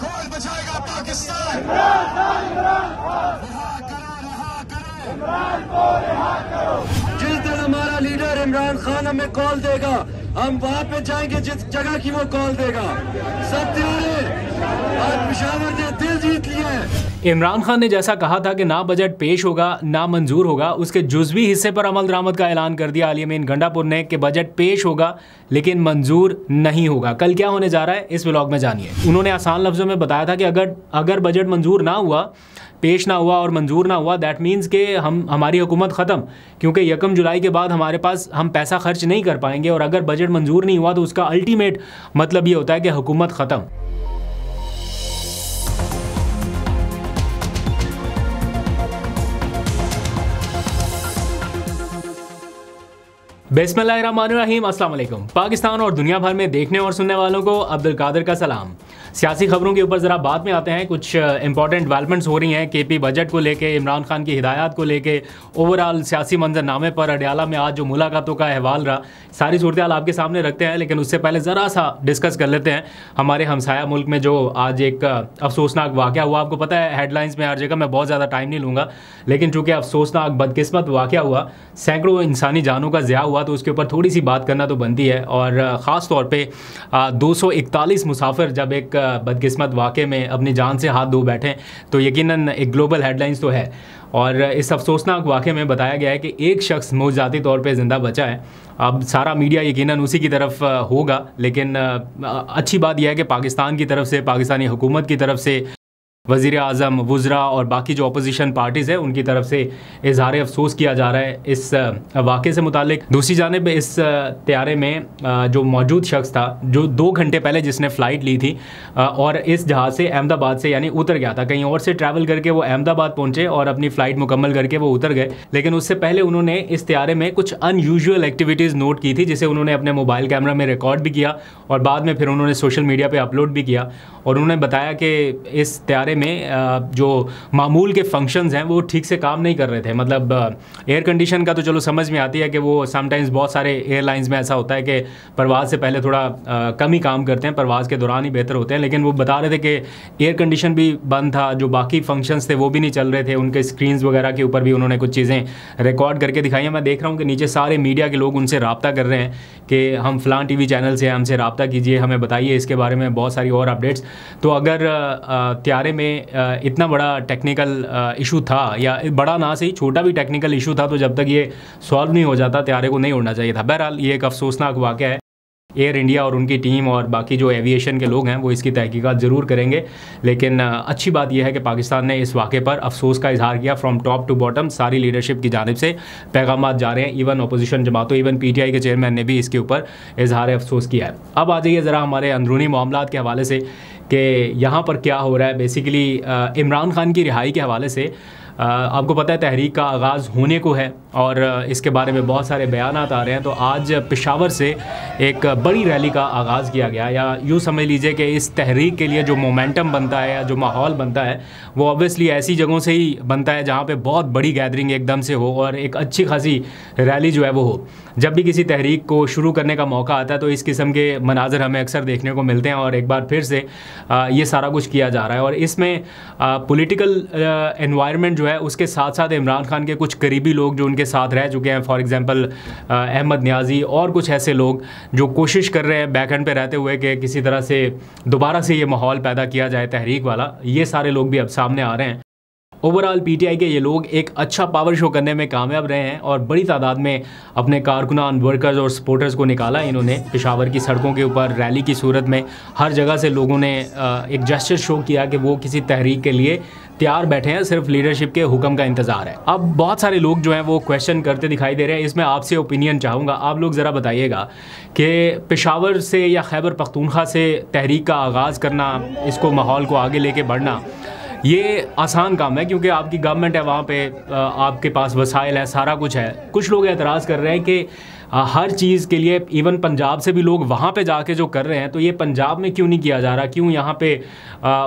कौन बचाएगा पाकिस्तान? जिस दिन हमारा लीडर इमरान खान हमें कॉल देगा, हम वहां पे जाएंगे जिस जगह की वो कॉल देगा। सब तैयार? आज पेशावर ने दिल जीत लिया है। इमरान खान ने जैसा कहा था कि ना बजट पेश होगा ना मंजूर होगा, उसके जुज़वी हिस्से पर अमल दरामद का ऐलान कर दिया आली अमीन गंडापुर ने कि बजट पेश होगा लेकिन मंजूर नहीं होगा। कल क्या होने जा रहा है इस व्लॉग में जानिए। उन्होंने आसान लफ्ज़ों में बताया था कि अगर बजट मंजूर ना हुआ, पेश ना हुआ और मंजूर ना हुआ, दैट मीन्स कि हमारी हुकूमत ख़त्म, क्योंकि 1 जुलाई के बाद हमारे पास हम पैसा खर्च नहीं कर पाएंगे। और अगर बजट मंजूर नहीं हुआ तो उसका अल्टीमेट मतलब ये होता है कि हुकूमत ख़त्म। बिस्मिल्लाहिर्रहमानिर्रहीम, अस्सलाम वालेकुम। पाकिस्तान और दुनिया भर में देखने और सुनने वालों को अब्दुल कादिर का सलाम। सियासी खबरों के ऊपर ज़रा बाद में आते हैं। कुछ इंपॉर्टेंट डेवलपमेंट्स हो रही हैं केपी बजट को लेके, इमरान खान की हिदायत को लेके, ओवरऑल सियासी मंजरनामे पर अडयाला में आज जो मुलाकातों का अहवाल रहा, सारी सूरत हाल आपके सामने रखते हैं। लेकिन उससे पहले ज़रा सा डिस्कस कर लेते हैं हमारे हमसाया मुल्क में जो आज एक अफसोसनाक वाक़या हुआ। आपको पता है हेडलाइंस में हर जगह, मैं बहुत ज़्यादा टाइम नहीं लूँगा, लेकिन चूँकि अफसोसनाक बदकिस्मत वाक़या हुआ, सैकड़ों इंसानी जानों का ज़िया हुआ, तो उसके ऊपर थोड़ी सी बात करना तो बनती है। और ख़ास तौर पे 241 मुसाफिर जब एक बदकिस्मत वाक़े में अपनी जान से हाथ धो बैठे तो यकीनन एक ग्लोबल हेडलाइंस तो है। और इस अफसोसनाक वाक़े में बताया गया है कि एक शख्स मौजूदाती तौर पे ज़िंदा बचा है। अब सारा मीडिया यकीनन उसी की तरफ होगा, लेकिन अच्छी बात यह है कि पाकिस्तान की तरफ से, पाकिस्तानी हुकूमत की तरफ से, वज़ीर आज़म, वुज़रा और बाकी जो अपोजिशन पार्टीज़ है उनकी तरफ से इज़हार अफसोस किया जा रहा है इस वाक़े से मुतालिक। दूसरी जानिब इस तैयारे में जो मौजूद शख्स था, जो 2 घंटे पहले जिसने फ़्लाइट ली थी और इस जहाज़ से अहमदाबाद से यानी उतर गया था, कहीं और से ट्रैवल करके वो अहमदाबाद पहुँचे और अपनी फ़्लाइट मुकम्मल करके वो उतर गए। लेकिन उससे पहले उन्होंने इस तैयारे में कुछ अनयूजुअल एक्टिविटीज़ नोट की थी, जिसे उन्होंने अपने मोबाइल कैमरा में रिकॉर्ड भी किया और बाद में फिर उन्होंने सोशल मीडिया पर अपलोड भी किया। और उन्होंने बताया कि इस तैयारे में जो मामूल के फंक्शंस हैं वो ठीक से काम नहीं कर रहे थे। मतलब एयर कंडीशन का तो चलो समझ में आती है कि वो समटाइम्स बहुत सारे एयरलाइंस में ऐसा होता है कि परवाज़ से पहले थोड़ा कम ही काम करते हैं, परवाज़ के दौरान ही बेहतर होते हैं। लेकिन वो बता रहे थे कि एयर कंडीशन भी बंद था, जो बाकी फंक्शंस थे वो भी नहीं चल रहे थे, उनके स्क्रीन्स वगैरह के ऊपर भी उन्होंने कुछ चीज़ें रिकॉर्ड करके दिखाई हैं। मैं देख रहा हूँ कि नीचे सारे मीडिया के लोग उनसे रब्ता कर रहे हैं कि हम फ़लाँ TV चैनल से, हमसे रब्ता कीजिए, हमें बताइए इसके बारे में बहुत सारी और अपडेट्स। तो अगर तैयारे में इतना बड़ा टेक्निकल इशू था, या बड़ा ना सही छोटा भी टेक्निकल इशू था, तो जब तक ये सॉल्व नहीं हो जाता तैयारे को नहीं उड़ना चाहिए था। बहरहाल ये एक अफसोसनाक वाक़या है। एयर इंडिया और उनकी टीम और बाकी जो एविएशन के लोग हैं वो इसकी तहकीकात ज़रूर करेंगे। लेकिन अच्छी बात यह है कि पाकिस्तान ने इस वाक़े पर अफसोस का इजहार किया। फ्रॉम टॉप टू बॉटम सारी लीडरशिप की जानिब से पैगाम जा रहे हैं। इवन अपोजिशन जमातों, इवन PTI के चेयरमैन ने भी इसके ऊपर इजहार अफसोस किया है। अब आ जाइए ज़रा हमारे अंदरूनी मामलात के हवाले से कि यहाँ पर क्या हो रहा है। बेसिकली इमरान खान की रिहाई के हवाले से आपको पता है तहरीक का आगाज़ होने को है और इसके बारे में बहुत सारे बयानात आ रहे हैं। तो आज पेशावर से एक बड़ी रैली का आगाज़ किया गया, या यूँ समझ लीजिए कि इस तहरीक के लिए जो मोमेंटम बनता है या जो माहौल बनता है वो ऑब्वियसली ऐसी जगहों से ही बनता है जहाँ पे बहुत बड़ी गैदरिंग एकदम से हो और एक अच्छी खासी रैली जो है वो हो। जब भी किसी तहरीक को शुरू करने का मौका आता है तो इस किस्म के मनाजर हमें अक्सर देखने को मिलते हैं और एक बार फिर से ये सारा कुछ किया जा रहा है। और इसमें पॉलिटिकल एनवायरनमेंट जो है उसके साथ साथ इमरान खान के कुछ करीबी लोग जो उनके साथ रह चुके हैं, फॉर एग्जांपल अहमद न्याजी और कुछ ऐसे लोग जो कोशिश कर रहे हैं बैक एंड पे रहते हुए कि किसी तरह से दोबारा से ये माहौल पैदा किया जाए तहरीक वाला, ये सारे लोग भी अब सामने आ रहे हैं। ओवरऑल PTI के ये लोग एक अच्छा पावर शो करने में कामयाब रहे हैं और बड़ी तादाद में अपने कारकुनान, वर्कर्स और सपोर्टर्स को निकाला इन्होंने पेशावर की सड़कों के ऊपर रैली की सूरत में। हर जगह से लोगों ने एक जेस्चर शो किया कि वो किसी तहरीक के लिए तैयार बैठे हैं, सिर्फ लीडरशिप के हुक्म का इंतज़ार है। अब बहुत सारे लोग जो हैं वो क्वेश्चन करते दिखाई दे रहे हैं। इसमें आपसे ओपिनियन चाहूँगा, आप लोग ज़रा बताइएगा कि पेशावर से या खैबर पख्तूनख्वा से तहरीक का आगाज़ करना, इसको माहौल को आगे लेके बढ़ना, ये आसान काम है क्योंकि आपकी गवर्नमेंट है, वहाँ पे आपके पास वसाइल है, सारा कुछ है। कुछ लोग एतराज़ कर रहे हैं कि हर चीज़ के लिए, इवन पंजाब से भी लोग वहाँ पे जाके जो कर रहे हैं, तो ये पंजाब में क्यों नहीं किया जा रहा? क्यों यहाँ पे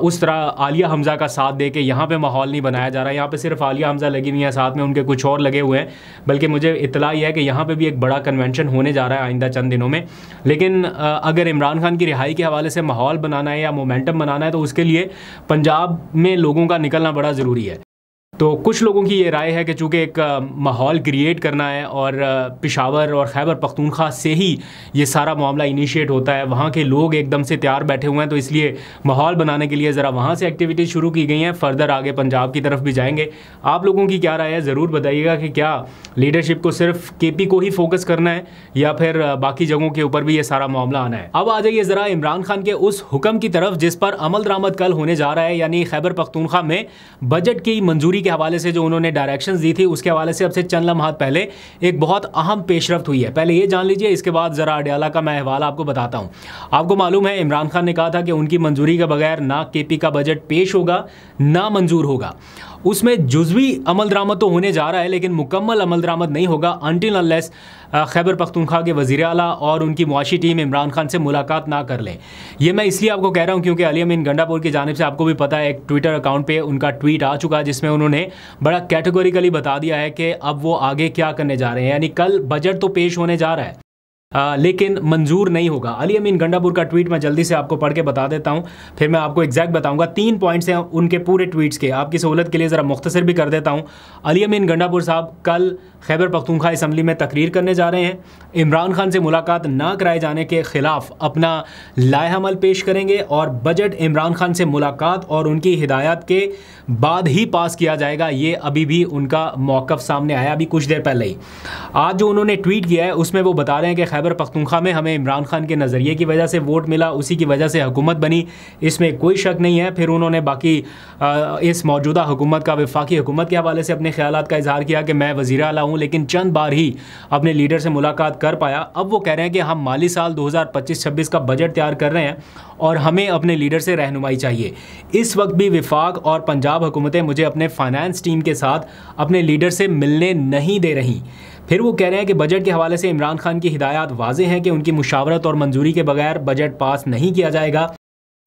उस तरह आलिया हमज़ा का साथ दे के यहाँ पे माहौल नहीं बनाया जा रहा? यहाँ पे सिर्फ आलिया हमज़ा लगी हुई है, साथ में उनके कुछ और लगे हुए हैं। बल्कि मुझे इत्तला ये है कि यहाँ पे भी एक बड़ा कन्वेंशन होने जा रहा है आइंदा चंद दिनों में। लेकिन अगर इमरान खान की रिहाई के हवाले से माहौल बनाना है या मोमेंटम बनाना है, तो उसके लिए पंजाब में लोगों का निकलना बड़ा ज़रूरी है। तो कुछ लोगों की ये राय है कि चूँकि एक माहौल क्रिएट करना है और पेशावर और खैबर पख्तूनख्वा से ही ये सारा मामला इनिशिएट होता है, वहाँ के लोग एकदम से तैयार बैठे हुए हैं, तो इसलिए माहौल बनाने के लिए ज़रा वहाँ से एक्टिविटीज़ शुरू की गई हैं। फर्दर आगे पंजाब की तरफ भी जाएंगे। आप लोगों की क्या राय है, ज़रूर बताइएगा कि क्या लीडरशिप को सिर्फ KP को ही फोकस करना है या फिर बाकी जगहों के ऊपर भी ये सारा मामला आना है। अब आ जाइए ज़रा इमरान खान के उस हुक्म की तरफ जिस पर अमल दरामद कल होने जा रहा है, यानी खैबर पख्तूनख्वा में बजट की मंजूरी के हवाले से जो उन्होंने डायरेक्शंस दी थी, उसके हवाले से अब से चंद लम्हात पहले एक बहुत अहम पेशरफ्त हुई है। पहले ये जान लीजिए, इसके बाद ज़रा अडयाला का मैं हवाला आपको बताता हूँ। आपको मालूम है इमरान खान ने कहा था कि उनकी मंजूरी के बगैर ना KP का बजट पेश होगा ना मंजूर होगा। उसमें जुज़वी अमल दरामद तो होने जा रहा है, लेकिन मुकम्मल अमल दरामद नहीं होगा अनटिल अनलेस खैबर पख्तूनख्वा के वज़ीर आला और उनकी मुआशी टीम इमरान खान से मुलाकात ना कर लें। ये मैं इसलिए आपको कह रहा हूँ क्योंकि अली अमीन गंडापुर की जानिब से, आपको भी पता है, एक ट्विटर अकाउंट पे उनका ट्वीट आ चुका है जिसमें उन्होंने बड़ा कैटेगोरिकली बता दिया है कि अब वो आगे क्या करने जा रहे हैं। यानी कल बजट तो पेश होने जा रहा है लेकिन मंजूर नहीं होगा। अली अमीन गंडापुर का ट्वीट मैं जल्दी से आपको पढ़ के बता देता हूं, फिर मैं आपको एग्जैक्ट बताऊंगा। 3 पॉइंट्स हैं उनके पूरे ट्वीट्स के, आपकी सहूलत के लिए ज़रा मुख्तसर भी कर देता हूं। अली अमीन गंडापुर साहब कल खैबर पख्तूनख्वा असम्बली में तकरीर करने जा रहे हैं। इमरान खान से मुलाकात ना कराए जाने के ख़िलाफ़ अपना लाएहमल पेश करेंगे और बजट इमरान खान से मुलाकात और उनकी हिदायत के बाद ही पास किया जाएगा। ये अभी भी उनका मौक़िफ़ सामने आया अभी कुछ देर पहले ही। आज जो उन्होंने ट्वीट किया है उसमें वो बता रहे हैं कि खैबर पख्तूनख्वा में हमें इमरान खान के नज़रिए की वजह से वोट मिला, उसी की वजह से हुकूमत बनी, इसमें कोई शक नहीं है। फिर उन्होंने बाकी इस मौजूदा हुकूमत का, वफाकी हुकूमत के हवाले से अपने ख्यालात का इजहार किया कि मैं वज़ीर आला हूँ लेकिन चंद बार ही अपने लीडर से मुलाकात कर पाया। अब वो कह रहे हैं कि हम माली साल 2025-26 का बजट तैयार कर रहे हैं और हमें अपने लीडर से रहनुमाई चाहिए। इस वक्त भी वफाक और पंजाब हुकूमतें मुझे अपने फाइनेंस टीम के साथ अपने लीडर से मिलने नहीं दे रही। फिर वो कह रहे हैं कि बजट के हवाले से इमरान खान की हिदायत वाज़ेह हैं कि उनकी मुशावरत और मंजूरी के बगैर बजट पास नहीं किया जाएगा।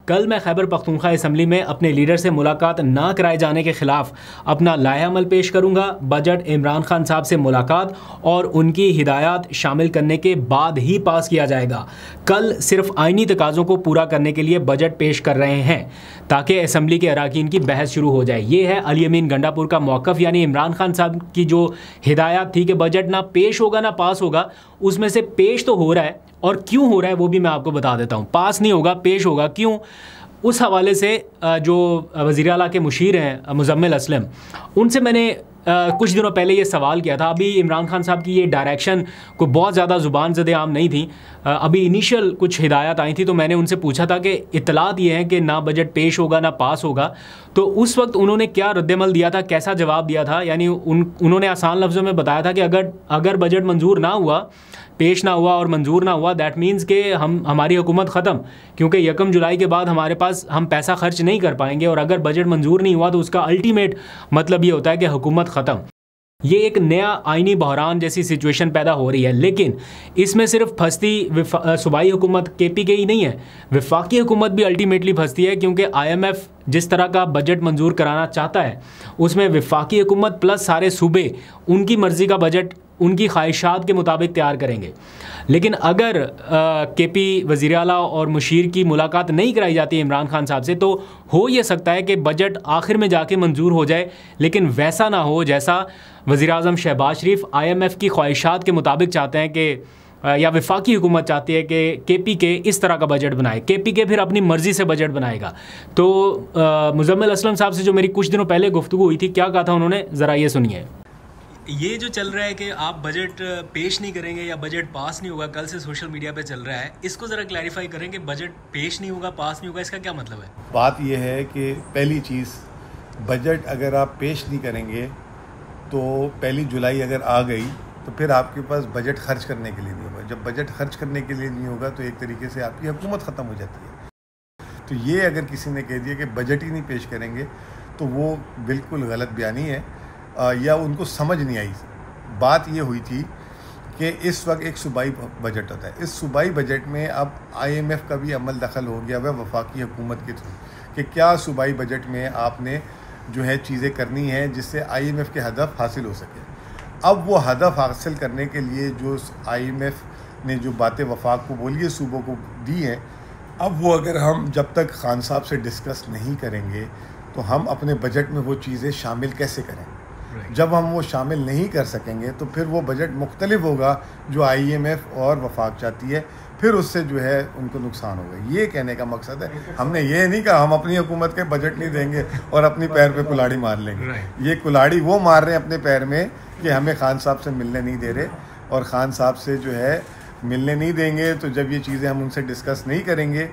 कल मैं खैबर पख्तूनख्वा असम्बली में अपने लीडर से मुलाकात ना कराए जाने के ख़िलाफ़ अपना लाएहमल पेश करूँगा। बजट इमरान खान साहब से मुलाकात और उनकी हिदायत शामिल करने के बाद ही पास किया जाएगा। कल सिर्फ आइनी तकाज़ों को पूरा करने के लिए बजट पेश कर रहे हैं ताकि असम्बली के अराकीन की बहस शुरू हो जाए। ये है अली अमीन गंडापुर का मौक़िफ़। यानी इमरान खान साहब की जो हिदायत थी कि बजट ना पेश होगा ना पास होगा, उसमें से पेश तो हो रहा है, और क्यों हो रहा है वो भी मैं आपको बता देता हूँ। पास नहीं होगा, पेश होगा, क्यों? उस हवाले से जो वज़ीर आला के मुशीर हैं मुज़म्मिल असलम, उनसे मैंने कुछ दिनों पहले ये सवाल किया था। अभी इमरान खान साहब की ये डायरेक्शन को बहुत ज़्यादा ज़ुबान ज़दे आम नहीं थी, अभी इनिशियल कुछ हिदायत आई थी, तो मैंने उनसे पूछा था कि इत्तलात ये है कि ना बजट पेश होगा ना पास होगा। तो उस वक्त उन्होंने क्या रद्दमल दिया था, कैसा जवाब दिया था? यानी उन्होंने आसान लफ्ज़ों में बताया था कि अगर बजट मंजूर ना हुआ, पेश ना हुआ और मंजूर ना हुआ, दैट मीन्स कि हमारी हुकूमत ख़त्म, क्योंकि 1 जुलाई के बाद हमारे पास हम पैसा खर्च नहीं कर पाएंगे। और अगर बजट मंजूर नहीं हुआ तो उसका अल्टीमेट मतलब ये होता है कि हुकूमत ख़त्म। ये एक नया आइनी बहरान जैसी सिचुएशन पैदा हो रही है। लेकिन इसमें सिर्फ फंसती सूबाई हुकूमत KP के ही नहीं है, वफाकी हुकूमत भी अल्टीमेटली फंसती है, क्योंकि IMF जिस तरह का बजट मंजूर कराना चाहता है उसमें वफाकी हुकूमत प्लस सारे सूबे उनकी मर्ज़ी का बजट उनकी ख्वाहिशात के मुताबिक तैयार करेंगे। लेकिन अगर KP वज़ीर आला और मुशीर की मुलाकात नहीं कराई जाती इमरान खान साहब से, तो हो ये सकता है कि बजट आखिर में जाके मंजूर हो जाए, लेकिन वैसा ना हो जैसा वज़ीर आज़म शहबाज शरीफ IMF की ख्वाहिशात के मुताबिक चाहते हैं कि या वफाकी हुकूमत चाहती है कि KP के इस तरह का बजट बनाए। KP के फिर अपनी मर्ज़ी से बजट बनाएगा। तो मुज़म्मिल असलम साहब से जो मेरी कुछ दिनों पहले गुफ्तगू हुई थी, क्या कहा था उन्होंने, ज़रा ये सुनिए। ये जो चल रहा है कि आप बजट पेश नहीं करेंगे या बजट पास नहीं होगा, कल से सोशल मीडिया पे चल रहा है, इसको ज़रा क्लैरिफाई करें कि बजट पेश नहीं होगा, पास नहीं होगा, इसका क्या मतलब है? बात यह है कि पहली चीज़, बजट अगर आप पेश नहीं करेंगे तो 1 जुलाई अगर आ गई तो फिर आपके पास बजट खर्च करने के लिए नहीं होगा। जब बजट खर्च करने के लिए नहीं होगा तो एक तरीके से आपकी हुकूमत ख़त्म हो जाती है। तो ये अगर किसी ने कह दिया कि बजट ही नहीं पेश करेंगे तो वो बिल्कुल गलत बयानी है, या उनको समझ नहीं आई। बात ये हुई थी कि इस वक्त एक सूबाई बजट होता है। इस सूबाई बजट में अब IMF का भी अमल दखल हो गया है वफाकी हुकूमत के थ्रू कि क्या सूबाई बजट में आपने जो है चीज़ें करनी है जिससे IMF के हदफ हासिल हो सके। अब वो हदफ हासिल करने के लिए जो IMF ने जो बातें वफाक को बोली है, सूबों को दी हैं, अब वो अगर हम जब तक खान साहब से डिस्कस नहीं करेंगे तो हम अपने बजट में वो चीज़ें शामिल कैसे करें। जब हम वो शामिल नहीं कर सकेंगे तो फिर वो बजट मुख्तलिफ होगा जो IMF और वफाक चाहती है, फिर उससे जो है उनको नुकसान होगा। ये कहने का मकसद है। हमने ये नहीं कहा हम अपनी हुकूमत के बजट नहीं देंगे और अपनी पैर पे कुल्हाड़ी मार लेंगे। ये कुल्हाड़ी वो मार रहे हैं अपने पैर में कि हमें खान साहब से मिलने नहीं दे रहे, और ख़ान साहब से जो है मिलने नहीं देंगे तो जब ये चीज़ें हम उनसे डिस्कस नहीं करेंगे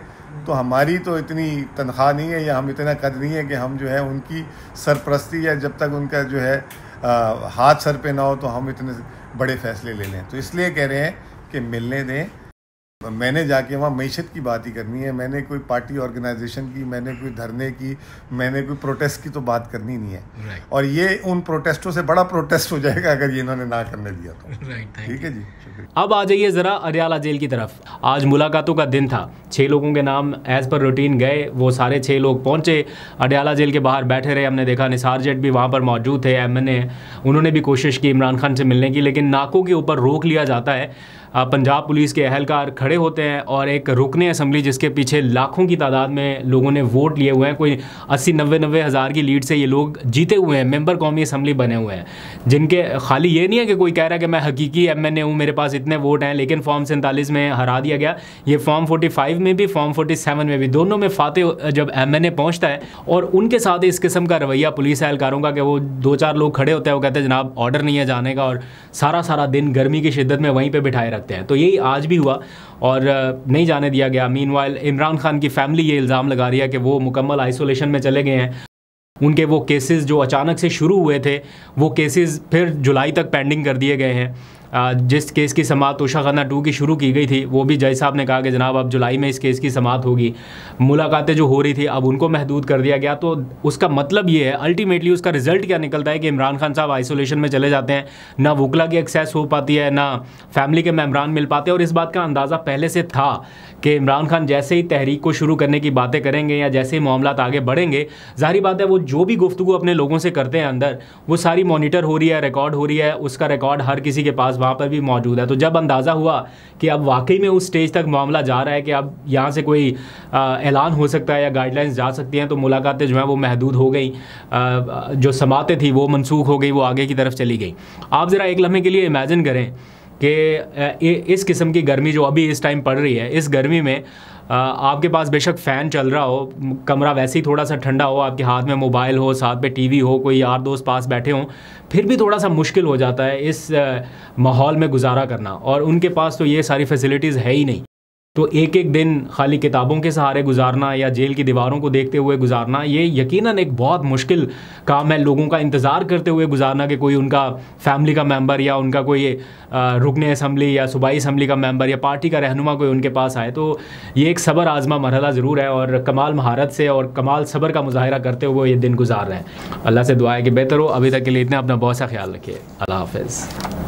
तो हमारी तो इतनी तनख्वाह नहीं है या हम इतना कद नहीं है कि हम जो है उनकी सरपरस्ती या जब तक उनका जो है हाथ सर पे ना हो तो हम इतने बड़े फ़ैसले ले लें। तो इसलिए कह रहे हैं कि मिलने दें। मैंने जाके वहाँ मईशत की बात ही करनी है, मैंने कोई पार्टी ऑर्गेनाइजेशन की, मैंने कोई धरने की, मैंने कोई प्रोटेस्ट की तो बात करनी नहीं है। और ये उन प्रोटेस्टों से बड़ा प्रोटेस्ट हो जाएगा अगर ये इन्होंने ना करने दिया तो। ठीक है जी, शुक्रिया। अब आ जाइए ज़रा अडयाला जेल की तरफ। आज मुलाकातों का दिन था। 6 लोगों के नाम एज़ पर रूटीन गए, वो सारे 6 लोग पहुँचे, अडयाला जेल के बाहर बैठे रहे। हमने देखा निसार जट भी वहाँ पर मौजूद थे, MNA, उन्होंने भी कोशिश की इमरान खान से मिलने की, लेकिन नाकों के ऊपर रोक लिया जाता है। पंजाब पुलिस के अहलकार खड़े होते हैं और एक रुकने असम्बली जिसके पीछे लाखों की तादाद में लोगों ने वोट लिए हुए हैं, कोई 80-90 हज़ार की लीड से ये लोग जीते हुए हैं, मेंबर कौमी असम्बली बने हुए हैं, जिनके खाली ये नहीं है कि कोई कह रहा है कि मैं हकीकी MNA हूँ, मेरे पास इतने वोट हैं, लेकिन फॉर्म 47 में हरा दिया गया। ये फॉर्म 45 में भी, फॉर्म 47 में भी, दोनों में फाते जब MNA पहुँचता है और उनके साथ इस किस्म का रवैया पुलिस एहलकारों का कि वो 2-4 लोग खड़े होते हैं, वो कहते हैं जनाब ऑर्डर नहीं है जाने का, और सारा दिन गर्मी की शिद्दत में वहीं पर बिठाए रखते हैं। तो यही आज भी हुआ और नहीं जाने दिया गया। मीनवाइल इमरान खान की फैमिली ये इल्ज़ाम लगा रही है कि वो मुकम्मल आइसोलेशन में चले गए हैं। उनके वो केसेस जो अचानक से शुरू हुए थे वो केसेस फिर जुलाई तक पेंडिंग कर दिए गए हैं। जिस केस की समाअत तोशा खाना 2 की शुरू की गई थी वो भी जज साहब ने कहा कि जनाब अब जुलाई में इस केस की समाअत होगी। मुलाकातें जो हो रही थी अब उनको महदूद कर दिया गया। तो उसका मतलब ये है, अल्टीमेटली उसका रिज़ल्ट क्या निकलता है कि इमरान खान साहब आइसोलेशन में चले जाते हैं, ना वकला की एक्सेस हो पाती है, ना फैमिली के मेम्बरान मिल पाते हैं। और इस बात का अंदाज़ा पहले से था कि इमरान खान जैसे ही तहरीक को शुरू करने की बातें करेंगे या जैसे ही मामला आगे बढ़ेंगे, ज़ाहिर बात है वो जो भी गुफ्तगू अपने लोगों से करते हैं अंदर, वो सारी मॉनिटर हो रही है, रिकॉर्ड हो रही है, उसका रिकॉर्ड हर किसी के पास वहाँ पर भी मौजूद है। तो जब अंदाज़ा हुआ कि अब वाकई में उस स्टेज तक मामला जा रहा है कि अब यहाँ से कोई ऐलान हो सकता है या गाइडलाइंस जा सकती हैं, तो मुलाकातें जो हैं वो महदूद हो गई। जो समातें थी वो मनसूख हो गई, वो आगे की तरफ चली गई। आप ज़रा एक लम्हे के लिए इमेजिन करें कि इस किस्म की गर्मी जो अभी इस टाइम पड़ रही है, इस गर्मी में आपके पास बेशक फ़ैन चल रहा हो, कमरा वैसे ही थोड़ा सा ठंडा हो, आपके हाथ में मोबाइल हो, साथ पे टीवी हो, कोई यार दोस्त पास बैठे हों, फिर भी थोड़ा सा मुश्किल हो जाता है इस माहौल में गुजारा करना। और उनके पास तो ये सारी फैसिलिटीज़ है ही नहीं। तो एक एक दिन खाली किताबों के सहारे गुजारना या जेल की दीवारों को देखते हुए गुजारना, ये यकीनन एक बहुत मुश्किल काम है। लोगों का इंतज़ार करते हुए गुजारना कि कोई उनका फैमिली का मेंबर या उनका कोई रुकने असम्बली या सूबाई असम्बली का मेंबर या पार्टी का रहनुमा कोई उनके पास आए, तो ये एक सब्र आज़मा मरहला ज़रूर है। और कमाल महारत से और कमाल सब्र का मुजाहिरा करते हुए ये दिन गुजार रहे हैं। अल्लाह से दुआ है कि बेहतर हो। अभी तक के लिए इतना, अपना बहुत सा ख्याल रखिए। अल्लाह हाफ़िज़।